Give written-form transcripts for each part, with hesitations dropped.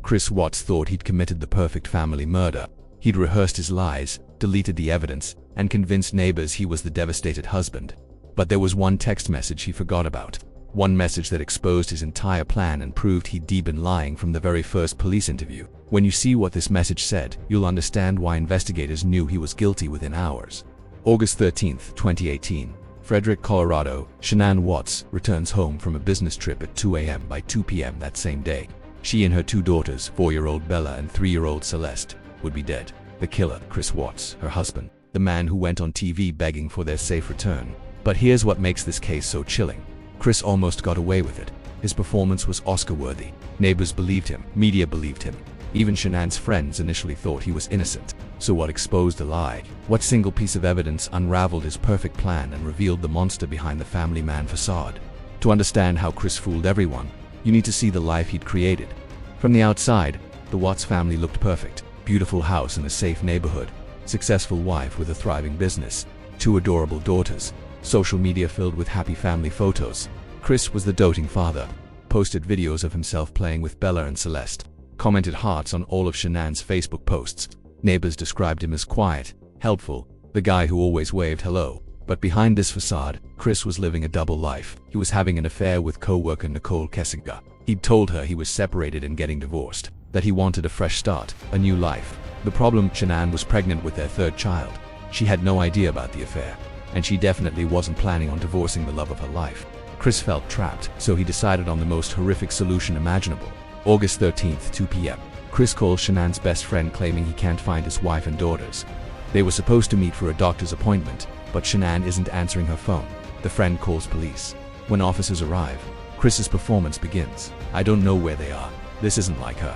Chris Watts thought he'd committed the perfect family murder. He'd rehearsed his lies, deleted the evidence, and convinced neighbors he was the devastated husband. But there was one text message he forgot about. One message that exposed his entire plan and proved he'd been lying from the very first police interview. When you see what this message said, you'll understand why investigators knew he was guilty within hours. August 13, 2018. Frederick, Colorado. Shanann Watts returns home from a business trip at 2 a.m. By 2 p.m. that same day, she and her two daughters, 4-year-old Bella and 3-year-old Celeste, would be dead. The killer, Chris Watts, her husband, the man who went on TV begging for their safe return. But here's what makes this case so chilling. Chris almost got away with it. His performance was Oscar-worthy. Neighbors believed him, media believed him. Even Shanann's friends initially thought he was innocent. So what exposed the lie? What single piece of evidence unraveled his perfect plan and revealed the monster behind the family man facade? To understand how Chris fooled everyone, you need to see the life he'd created. From the outside, the Watts family looked perfect. Beautiful house in a safe neighborhood, successful wife with a thriving business, 2 adorable daughters, social media filled with happy family photos. Chris was the doting father, posted videos of himself playing with Bella and Celeste, commented hearts on all of Shanann's Facebook posts. Neighbors described him as quiet, helpful, the guy who always waved hello. But behind this facade, Chris was living a double life. He was having an affair with co-worker Nicole Kessinger. He'd told her he was separated and getting divorced, that he wanted a fresh start, a new life. The problem, Shanann was pregnant with their 3rd child. She had no idea about the affair, and she definitely wasn't planning on divorcing the love of her life. Chris felt trapped, so he decided on the most horrific solution imaginable. August 13th, 2 p.m. Chris calls Shanann's best friend claiming he can't find his wife and daughters. They were supposed to meet for a doctor's appointment, but Shanann isn't answering her phone. The friend calls police. When officers arrive, Chris's performance begins. "I don't know where they are. This isn't like her.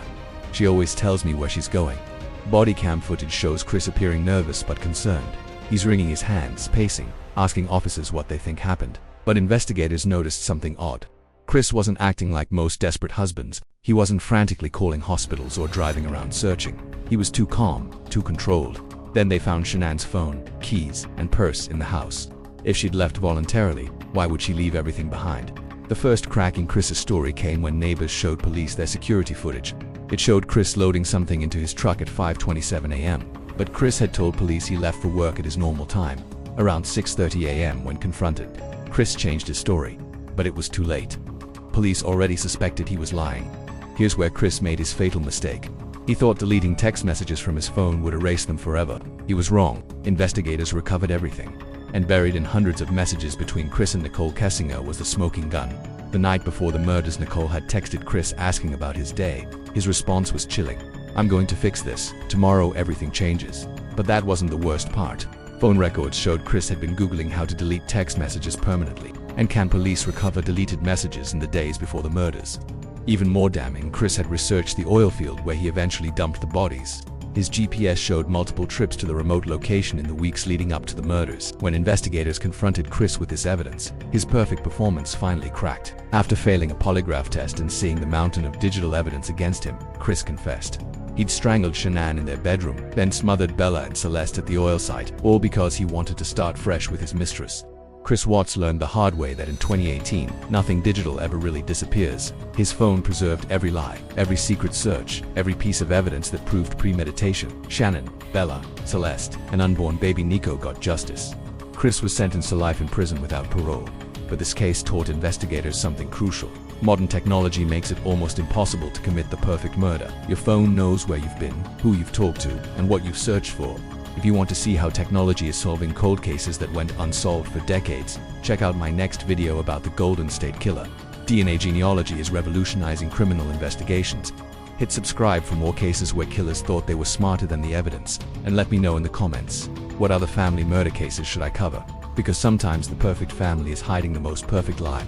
She always tells me where she's going." Body cam footage shows Chris appearing nervous but concerned. He's wringing his hands, pacing, asking officers what they think happened. But investigators noticed something odd. Chris wasn't acting like most desperate husbands. He wasn't frantically calling hospitals or driving around searching. He was too calm, too controlled. Then they found Shanann's phone, keys, and purse in the house. If she'd left voluntarily, why would she leave everything behind? The first crack in Chris's story came when neighbors showed police their security footage. It showed Chris loading something into his truck at 5:27 a.m. But Chris had told police he left for work at his normal time, around 6:30 a.m. when confronted. Chris changed his story, but it was too late. Police already suspected he was lying. Here's where Chris made his fatal mistake. He thought deleting text messages from his phone would erase them forever. He was wrong. Investigators recovered everything. And buried in hundreds of messages between Chris and Nicole Kessinger was the smoking gun. The night before the murders, Nicole had texted Chris asking about his day. His response was chilling. "I'm going to fix this. Tomorrow everything changes." But that wasn't the worst part. Phone records showed Chris had been Googling how to delete text messages permanently. And can police recover deleted messages in the days before the murders? Even more damning, Chris had researched the oil field where he eventually dumped the bodies. His GPS showed multiple trips to the remote location in the weeks leading up to the murders. When investigators confronted Chris with this evidence, his perfect performance finally cracked. After failing a polygraph test and seeing the mountain of digital evidence against him, Chris confessed. He'd strangled Shanann in their bedroom, then smothered Bella and Celeste at the oil site, all because he wanted to start fresh with his mistress. Chris Watts learned the hard way that in 2018, nothing digital ever really disappears. His phone preserved every lie, every secret search, every piece of evidence that proved premeditation. Shanann, Bella, Celeste, and unborn baby Nico got justice. Chris was sentenced to life in prison without parole. But this case taught investigators something crucial. Modern technology makes it almost impossible to commit the perfect murder. Your phone knows where you've been, who you've talked to, and what you've searched for. If you want to see how technology is solving cold cases that went unsolved for decades, check out my next video about the Golden State Killer. DNA genealogy is revolutionizing criminal investigations. Hit subscribe for more cases where killers thought they were smarter than the evidence, and let me know in the comments, what other family murder cases should I cover? Because sometimes the perfect family is hiding the most perfect lie.